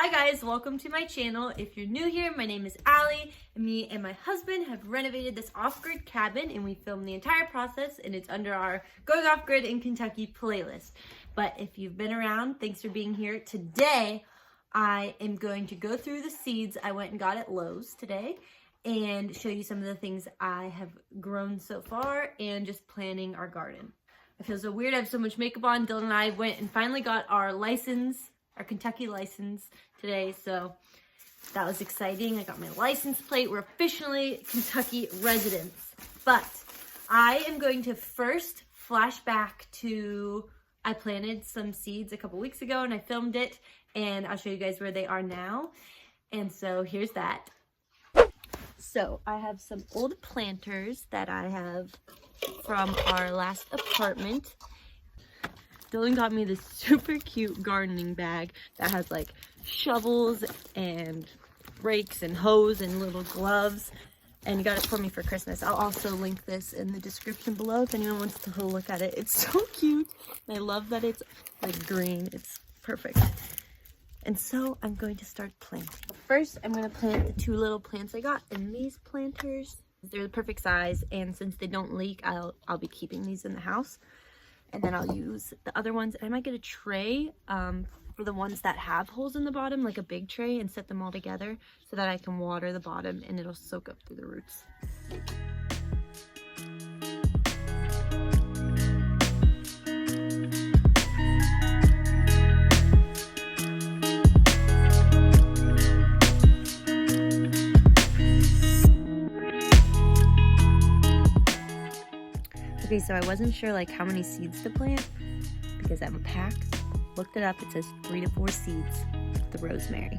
Hi guys, welcome to my channel. If you're new here, my name is Allie, and me and my husband have renovated this off-grid cabin, and we filmed the entire process, and it's under our Going Off-Grid in Kentucky playlist. But if you've been around, thanks for being here. Today, I am going to go through the seeds I went and got at Lowe's today, and show you some of the things I have grown so far, and just planning our garden. I feel so weird, I have so much makeup on. Dylan and I went and finally got our license, our Kentucky license today, so that was exciting. I got my license plate. We're officially Kentucky residents. But I am going to first flash back to, I planted some seeds a couple weeks ago and I filmed it, and I'll show you guys where they are now. And so here's that. So I have some old planters that I have from our last apartment. Dylan got me this super cute gardening bag that has like shovels and rakes and hose and little gloves, and he got it for me for Christmas. I'll also link this in the description below if anyone wants to look at it. It's so cute. And I love that it's like green. It's perfect. And so I'm going to start planting. First, I'm going to plant the two little plants I got in these planters. They're the perfect size, and since they don't leak, I'll be keeping these in the house. And then I'll use the other ones. I might get a tray for the ones that have holes in the bottom, like a big tray, and set them all together so that I can water the bottom and it'll soak up through the roots. Okay, so I wasn't sure like how many seeds to plant because I have a pack. Looked it up, it says 3 to 4 seeds of the rosemary.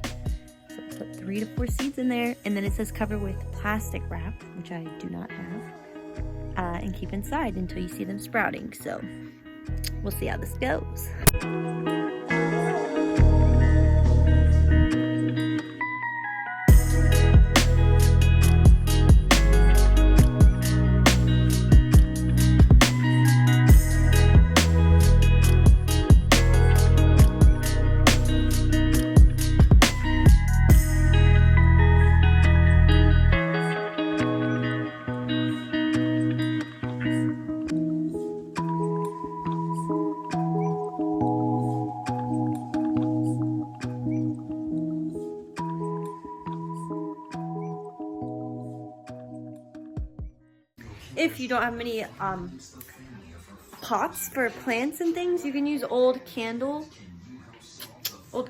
So put 3 to 4 seeds in there, and then it says cover with plastic wrap, which I do not have, and keep inside until you see them sprouting. So we'll see how this goes. If you don't have many pots for plants and things, you can use old candles. So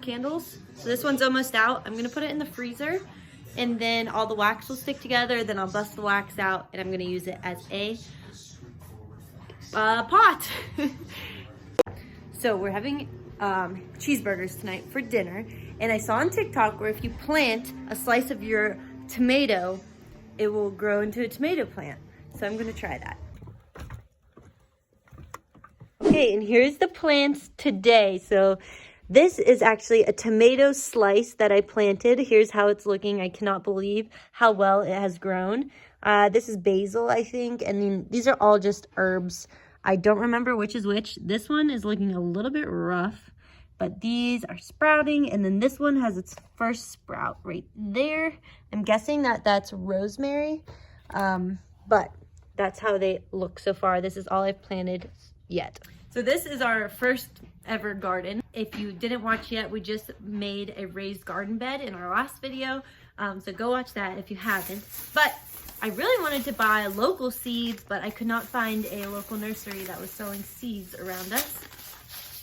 this one's almost out. I'm gonna put it in the freezer, and then all the wax will stick together. Then I'll bust the wax out, and I'm gonna use it as a pot. So we're having cheeseburgers tonight for dinner, and I saw on TikTok where if you plant a slice of your tomato, it will grow into a tomato plant. So I'm gonna try that. Okay, and here's the plants today. So this is actually a tomato slice that I planted. Here's how it's looking. I cannot believe how well it has grown. This is basil, I think, and then these are all just herbs. I don't remember which is which. This one is looking a little bit rough, but these are sprouting, and then this one has its first sprout right there. I'm guessing that that's rosemary, but that's how they look so far. This is all I've planted yet. So this is our first ever garden. If you didn't watch yet, we just made a raised garden bed in our last video. So go watch that if you haven't. But I really wanted to buy local seeds, but I could not find a local nursery that was selling seeds around us.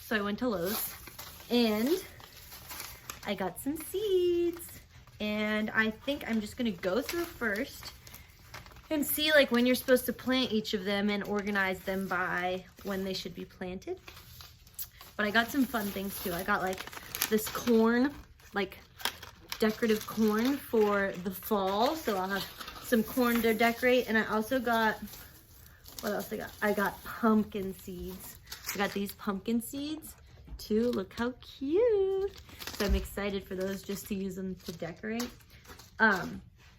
So I went to Lowe's and I got some seeds. And I think I'm just gonna go through first and see like when you're supposed to plant each of them and organize them by when they should be planted. But I got some fun things too. I got like this corn, like decorative corn for the fall. So I'll have some corn to decorate. And I also got, what else I got? I got pumpkin seeds. I got these pumpkin seeds too. Look how cute. So I'm excited for those, just to use them to decorate.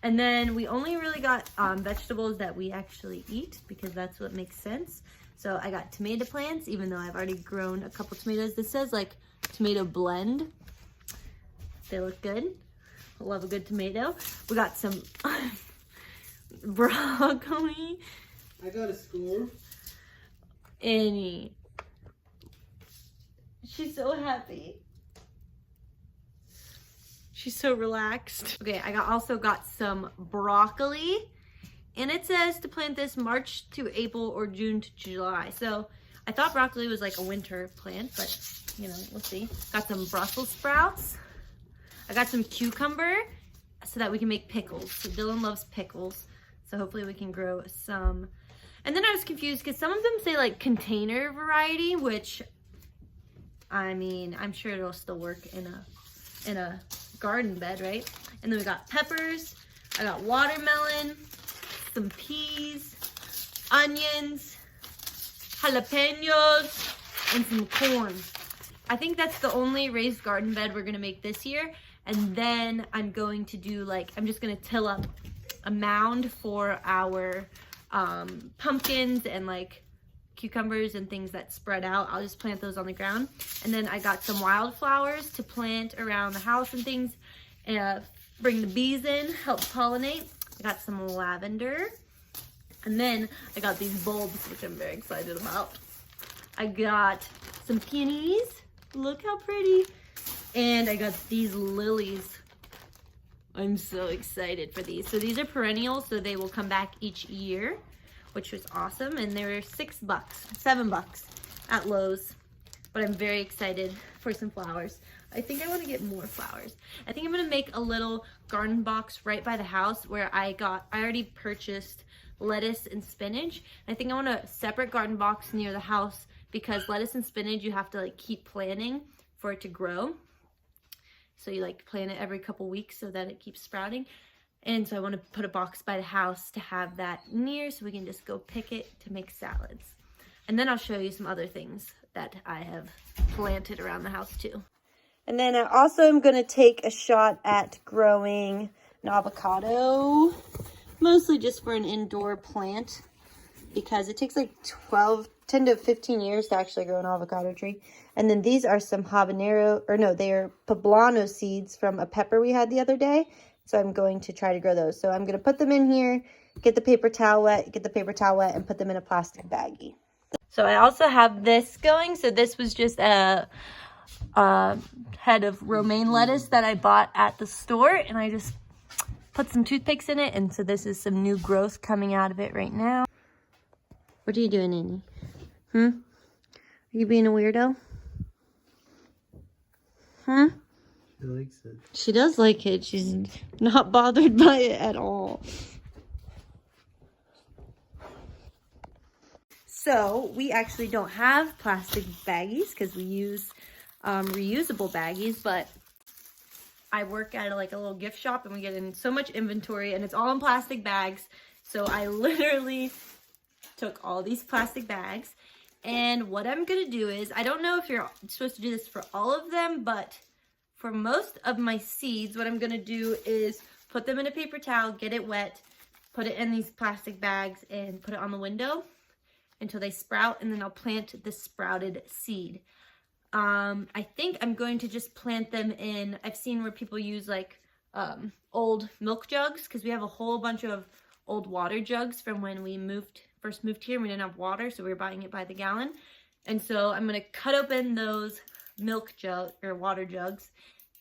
And then we only really got vegetables that we actually eat because that's what makes sense. So I got tomato plants, even though I've already grown a couple tomatoes. This says like tomato blend. They look good. I love a good tomato. We got some broccoli. I got a score. Annie. She's so happy. She's so relaxed. Okay, I also got some broccoli. And it says to plant this March to April or June to July. So I thought broccoli was like a winter plant, but you know, we'll see. Got some Brussels sprouts. I got some cucumber so that we can make pickles. So Dylan loves pickles. So hopefully we can grow some. And then I was confused because some of them say like container variety, which I mean, I'm sure it'll still work in a garden bed, right? And then we got peppers. I got watermelon, some peas, onions, jalapenos, and some corn. I think that's the only raised garden bed we're gonna make this year. And then I'm going to do like, I'm just gonna till up a mound for our pumpkins and like cucumbers and things that spread out. I'll just plant those on the ground. And then I got some wildflowers to plant around the house and things. Bring the bees in, help pollinate. I got some lavender. And then I got these bulbs, which I'm very excited about. I got some peonies. Look how pretty. And I got these lilies. I'm so excited for these. So these are perennials, so they will come back each year, which was awesome. And they were $6, $7 at Lowe's. But I'm very excited for some flowers. I think I want to get more flowers. I think I'm gonna make a little garden box right by the house where I already purchased lettuce and spinach. I think I want a separate garden box near the house because lettuce and spinach you have to like keep planting for it to grow. So you like plant it every couple weeks so that it keeps sprouting. And so I want to put a box by the house to have that near so we can just go pick it to make salads. And then I'll show you some other things that I have planted around the house too. And then I also am going to take a shot at growing an avocado, mostly just for an indoor plant because it takes like 10 to 15 years to actually grow an avocado tree. And then these are some habanero, or no, they are poblano seeds from a pepper we had the other day. So I'm going to try to grow those. So I'm going to put them in here, get the paper towel wet, and put them in a plastic baggie. So I also have this going. So this was just a head of romaine lettuce that I bought at the store, and I just put some toothpicks in it, and so this is some new growth coming out of it right now. What are you doing, Annie? Are you being a weirdo? She likes it. She does like it. She's not bothered by it at all. So we actually don't have plastic baggies because we use reusable baggies, but I work at like a little gift shop and we get in so much inventory and it's all in plastic bags. So I literally took all these plastic bags, and what I'm gonna do is, I don't know if you're supposed to do this for all of them, but for most of my seeds, what I'm gonna do is put them in a paper towel, get it wet, put it in these plastic bags and put it on the window until they sprout, and then I'll plant the sprouted seed. I think I'm going to just plant them in, I've seen where people use like old milk jugs, because we have a whole bunch of old water jugs from when we first moved here and we didn't have water, so we were buying it by the gallon. And so I'm gonna cut open those milk jug or water jugs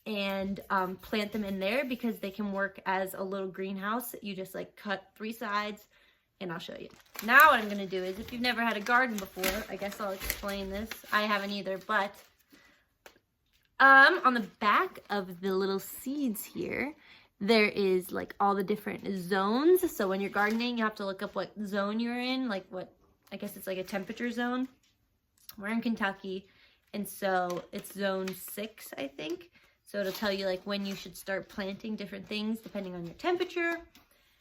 and plant them in there because they can work as a little greenhouse. You just like cut 3 sides, and I'll show you. Now what I'm gonna do is, if you've never had a garden before, I guess I'll explain this. I haven't either, but on the back of the little seeds here, there is like all the different zones. So when you're gardening, you have to look up what zone you're in, like what, I guess it's like a temperature zone. We're in Kentucky, and so it's zone 6, I think. So it'll tell you like when you should start planting different things depending on your temperature.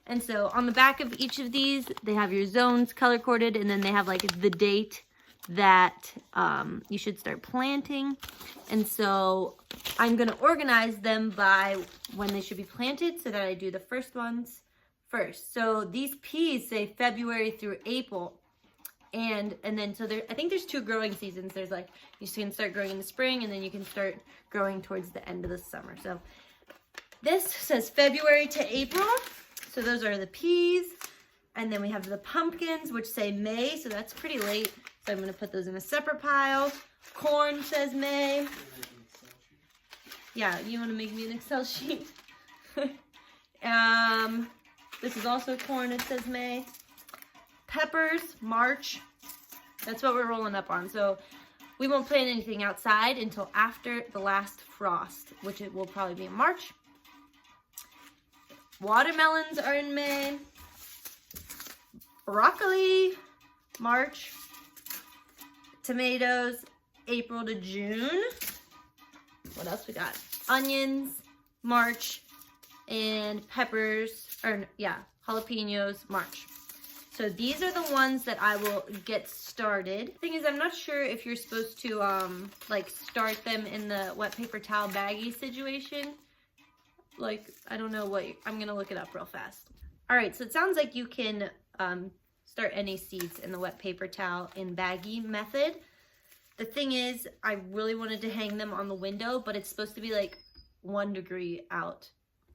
And so on the back of each of these, they have your zones color coded, and then they have like the date that you should start planting. And so I'm gonna organize them by when they should be planted so that I do the first ones first. So these peas say February through April, And then so there, I think there's 2 growing seasons. There's like, you can start growing in the spring, and then you can start growing towards the end of the summer. So this says February to April. So those are the peas. And then we have the pumpkins, which say May. So that's pretty late. So I'm going to put those in a separate pile. Corn says May. Yeah, you want to make me an Excel sheet? This is also corn. It says May. Peppers, March. That's what we're rolling up on. So we won't plant anything outside until after the last frost, which it will probably be in March. Watermelons are in May. Broccoli, March. Tomatoes, April to June. What else we got? Onions, March. And peppers, or yeah, jalapenos, March. So these are the ones that I will get started. Thing is, I'm not sure if you're supposed to like start them in the wet paper towel baggie situation. Like, I don't know what, I'm gonna look it up real fast. All right, so it sounds like you can start any seeds in the wet paper towel in baggie method. The thing is, I really wanted to hang them on the window, but it's supposed to be like 1 degree out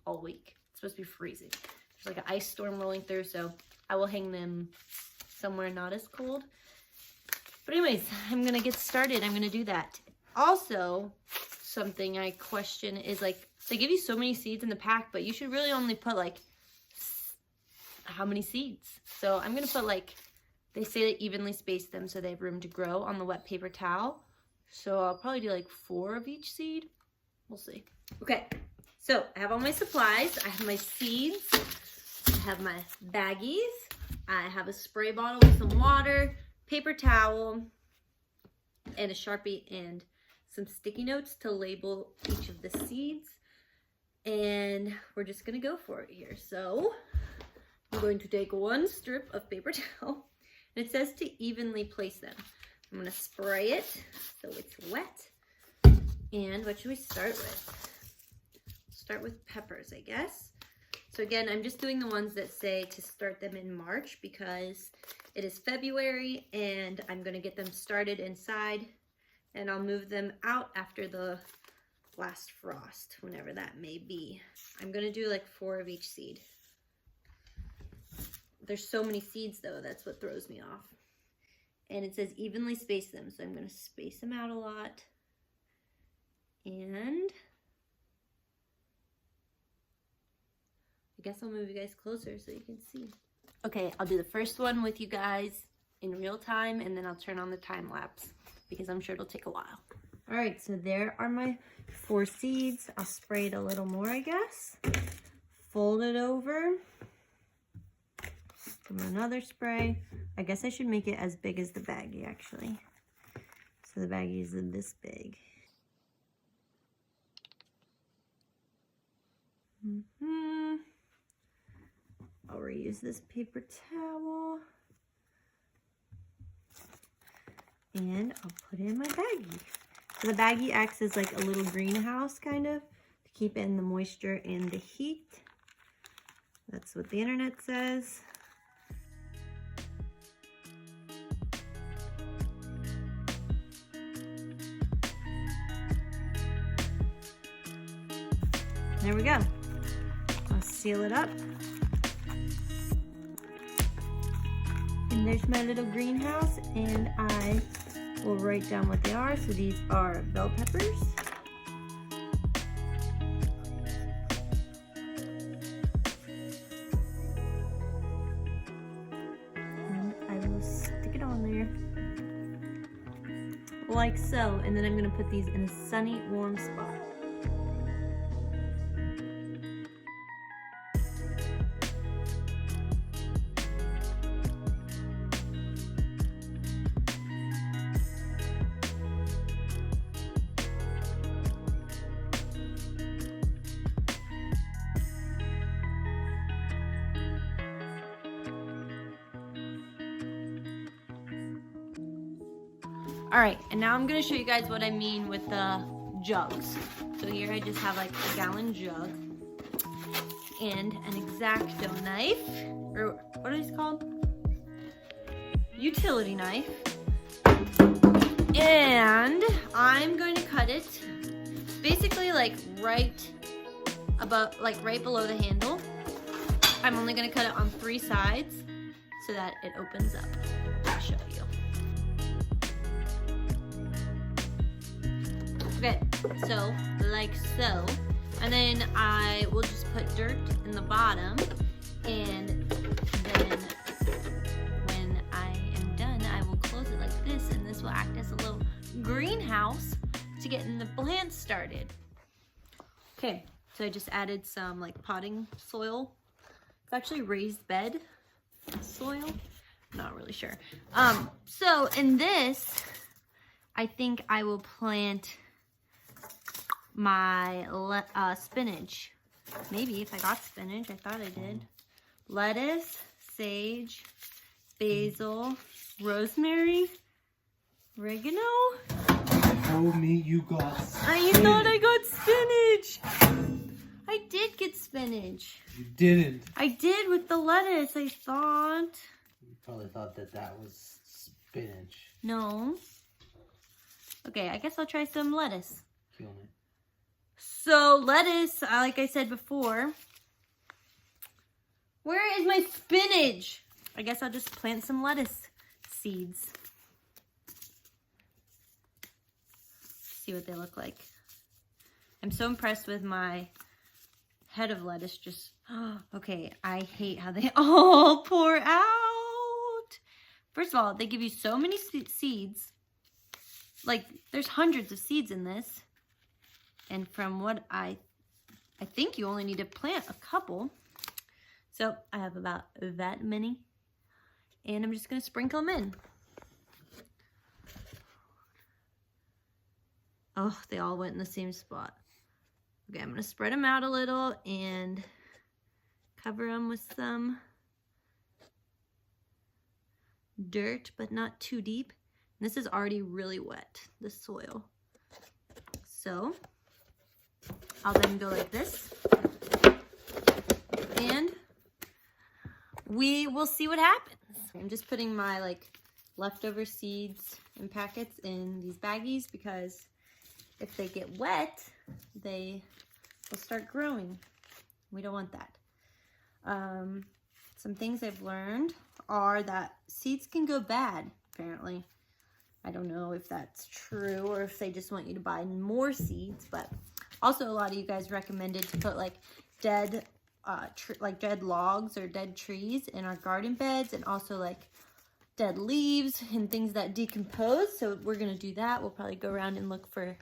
all week. It's supposed to be freezing. There's like an ice storm rolling through, so I will hang them somewhere not as cold. But anyways, I'm gonna get started. I'm gonna do that. Also, something I question is, like, they give you so many seeds in the pack, but you should really only put like how many seeds. So I'm gonna put, like, they say to evenly space them so they have room to grow on the wet paper towel. So I'll probably do like 4 of each seed. We'll see. Okay, so I have all my supplies. I have my seeds. I have my baggies. I have a spray bottle with some water, paper towel, and a Sharpie and some sticky notes to label each of the seeds. And we're just gonna go for it here. So I'm going to take 1 strip of paper towel, and it says to evenly place them. I'm gonna spray it so it's wet. And what should we start with? Start with peppers, I guess. So again, I'm just doing the ones that say to start them in March because it is February and I'm gonna get them started inside, and I'll move them out after the last frost, whenever that may be. I'm gonna do like 4 of each seed. There's so many seeds though, that's what throws me off. And it says evenly space them, so I'm gonna space them out a lot. And I guess I'll move you guys closer so you can see. Okay, I'll do the first one with you guys in real time, and then I'll turn on the time lapse because I'm sure it'll take a while. All right, so there are my 4 seeds. I'll spray it a little more, I guess. Fold it over. Give it another spray. I guess I should make it as big as the baggie, actually. So the baggie is this big. I'll reuse this paper towel. And I'll put it in my baggie. So the baggie acts as like a little greenhouse, kind of, to keep in the moisture and the heat. That's what the internet says. There we go. I'll seal it up. And there's my little greenhouse, and I will write down what they are. So these are bell peppers. And I will stick it on there. Like so. And then I'm going to put these in a sunny, warm spot. All right, and now I'm gonna show you guys what I mean with the jugs. So here I just have like a gallon jug and an X-Acto knife, or what are these called? utility knife. And I'm going to cut it basically like right above, like right below the handle. I'm only going to cut it on 3 sides so that it opens up. I'll show you. Okay, so like so. And then I will just put dirt in the bottom, and then when I am done, I will close it like this, and this will act as a little greenhouse to get the plants started. Okay, so I just added some like potting soil. It's actually raised bed soil. I'm not really sure. So in this, I think I will plant my spinach. Maybe if I got spinach, I thought I did. Lettuce, sage, basil, rosemary, oregano. You told me you got spinach. I thought I got spinach. I did get spinach. You didn't. I did with the lettuce, I thought. You probably thought that was spinach. No. Okay, I guess I'll try some lettuce. Killing it. So lettuce, like I said before, where is my spinach? I guess I'll just plant some lettuce seeds. See what they look like. I'm so impressed with my head of lettuce. Just, okay, I hate how they all pour out. First of all, they give you so many seeds. Like, there's hundreds of seeds in this. And from what I think you only need to plant a couple. So I have about that many. And I'm just going to sprinkle them in. Oh, they all went in the same spot. Okay, I'm going to spread them out a little and cover them with some dirt, but not too deep. And this is already really wet, the soil. So I'll then go like this, and we will see what happens. I'm just putting my like leftover seeds and packets in these baggies because if they get wet, they will start growing. We don't want that. Some things I've learned are that seeds can go bad, apparently. I don't know if that's true or if they just want you to buy more seeds, but also a lot of you guys recommended to put like dead logs or dead trees in our garden beds, and also like dead leaves and things that decompose. So we're gonna do that. We'll probably go around and look for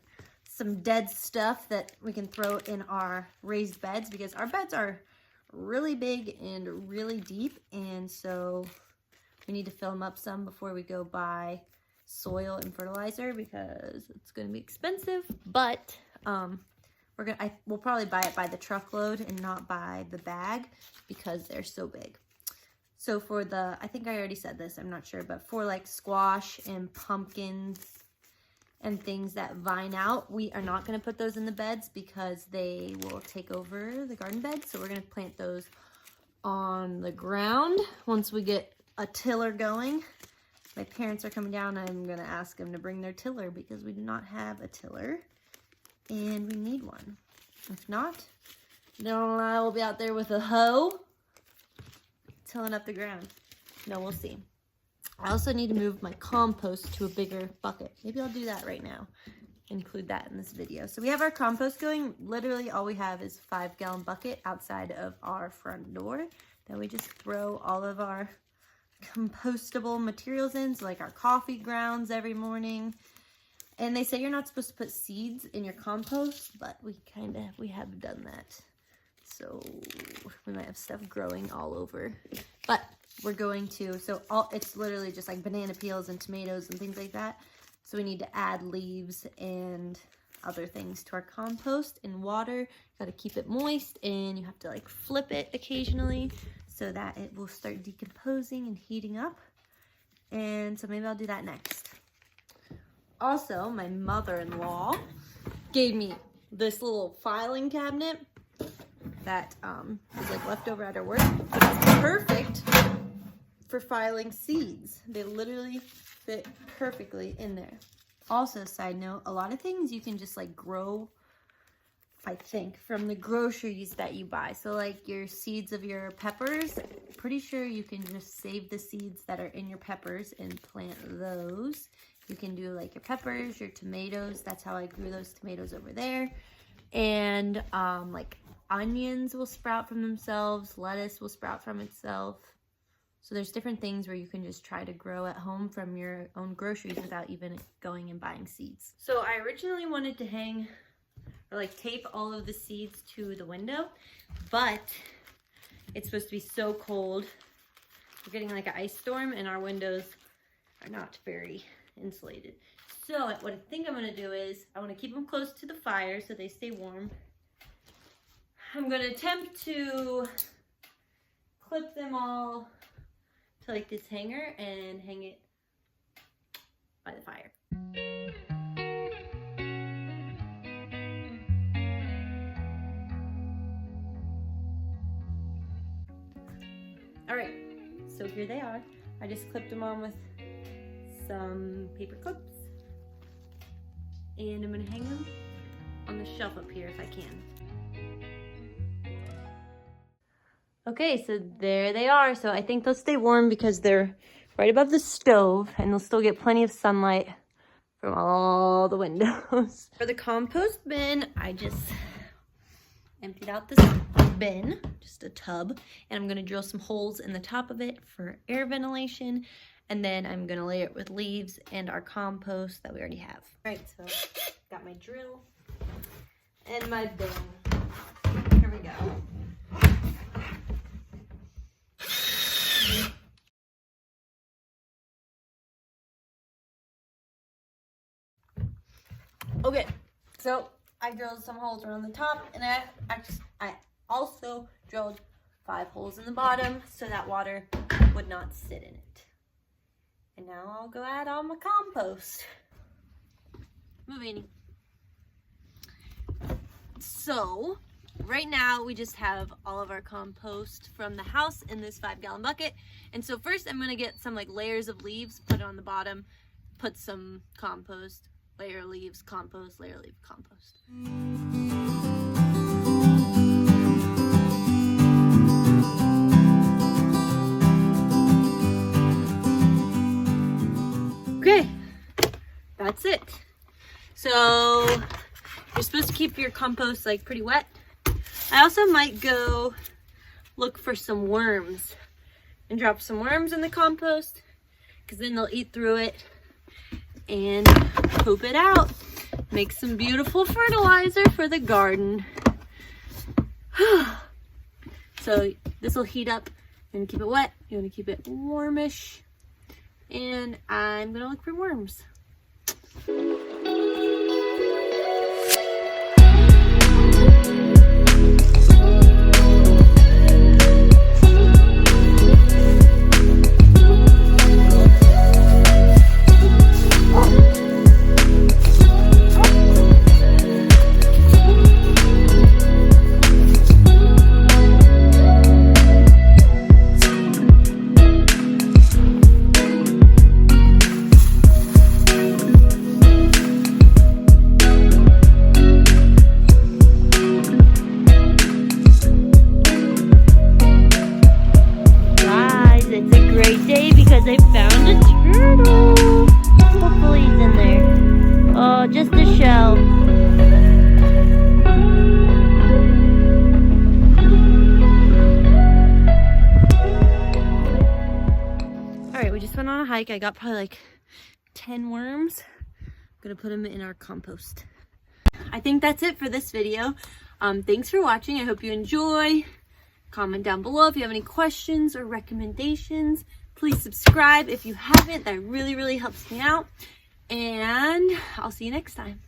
some dead stuff that we can throw in our raised beds, because our beds are really big and really deep, and so we need to fill them up some before we go buy soil and fertilizer, because it's going to be expensive. But we'll probably buy it by the truckload and not by the bag because they're so big. So for the, I think I already said this, I'm not sure, but for like squash and pumpkins and things that vine out, we are not going to put those in the beds because they will take over the garden bed. So we're going to plant those on the ground once we get a tiller going. My parents are coming down. I'm going to ask them to bring their tiller because we do not have a tiller and we need one. If not, then I will be out there with a hoe tilling up the ground. No, we'll see. I also need to move my compost to a bigger bucket. Maybe I'll do that right now. Include that in this video. So we have our compost going. Literally all we have is a 5-gallon bucket outside of our front door that we just throw all of our compostable materials in, so like our coffee grounds every morning. And they say you're not supposed to put seeds in your compost, but we have done that. So we might have stuff growing all over. But we're going to, it's literally just like banana peels and tomatoes and things like that. So we need to add leaves and other things to our compost and water. Got to keep it moist, and you have to like flip it occasionally so that it will start decomposing and heating up. And so maybe I'll do that next. Also, my mother-in-law gave me this little filing cabinet that was like left over at her work. But it's perfect for filing seeds. They literally fit perfectly in there. Also, side note, a lot of things you can just like grow, I think, from the groceries that you buy. So like your seeds of your peppers, pretty sure you can just save the seeds that are in your peppers and plant those. You can do like your peppers, your tomatoes. That's how I grew those tomatoes over there. And like onions will sprout from themselves. Lettuce will sprout from itself. So there's different things where you can just try to grow at home from your own groceries without even going and buying seeds. So I originally wanted to hang or like tape all of the seeds to the window, but it's supposed to be so cold. We're getting like an ice storm and our windows are not very insulated. So what I think I'm gonna do is I wanna keep them close to the fire so they stay warm. I'm gonna attempt to clip them all to like this hanger and hang it by the fire. All right, so here they are. I just clipped them on with some paper clips. And I'm gonna hang them on the shelf up here if I can. Okay, so there they are. So I think they'll stay warm because they're right above the stove and they'll still get plenty of sunlight from all the windows. For the compost bin, I just emptied out this bin, just a tub, and I'm gonna drill some holes in the top of it for air ventilation, and then I'm gonna layer it with leaves and our compost that we already have. All right, so got my drill and my bin. Here we go. Okay, so I drilled some holes around the top, and I also drilled 5 holes in the bottom so that water would not sit in it. And now I'll go add all my compost. Move, Annie. So right now we just have all of our compost from the house in this 5-gallon bucket. And so first I'm gonna get some like layers of leaves, put it on the bottom, put some compost, layer leaves, compost, layer leaf, compost. Okay, that's it. So you're supposed to keep your compost like pretty wet. I also might go look for some worms and drop some worms in the compost because then they'll eat through it and poop it out. Make some beautiful fertilizer for the garden. So this will heat up and keep it wet. You want to keep it warmish. And I'm gonna look for worms. I found a turtle. Hopefully he's in there. Oh, just a shell. Alright, we just went on a hike. I got probably like 10 worms. I'm gonna put them in our compost. I think that's it for this video. Thanks for watching. I hope you enjoy. Comment down below if you have any questions or recommendations. Please subscribe if you haven't. That really, really helps me out. And I'll see you next time.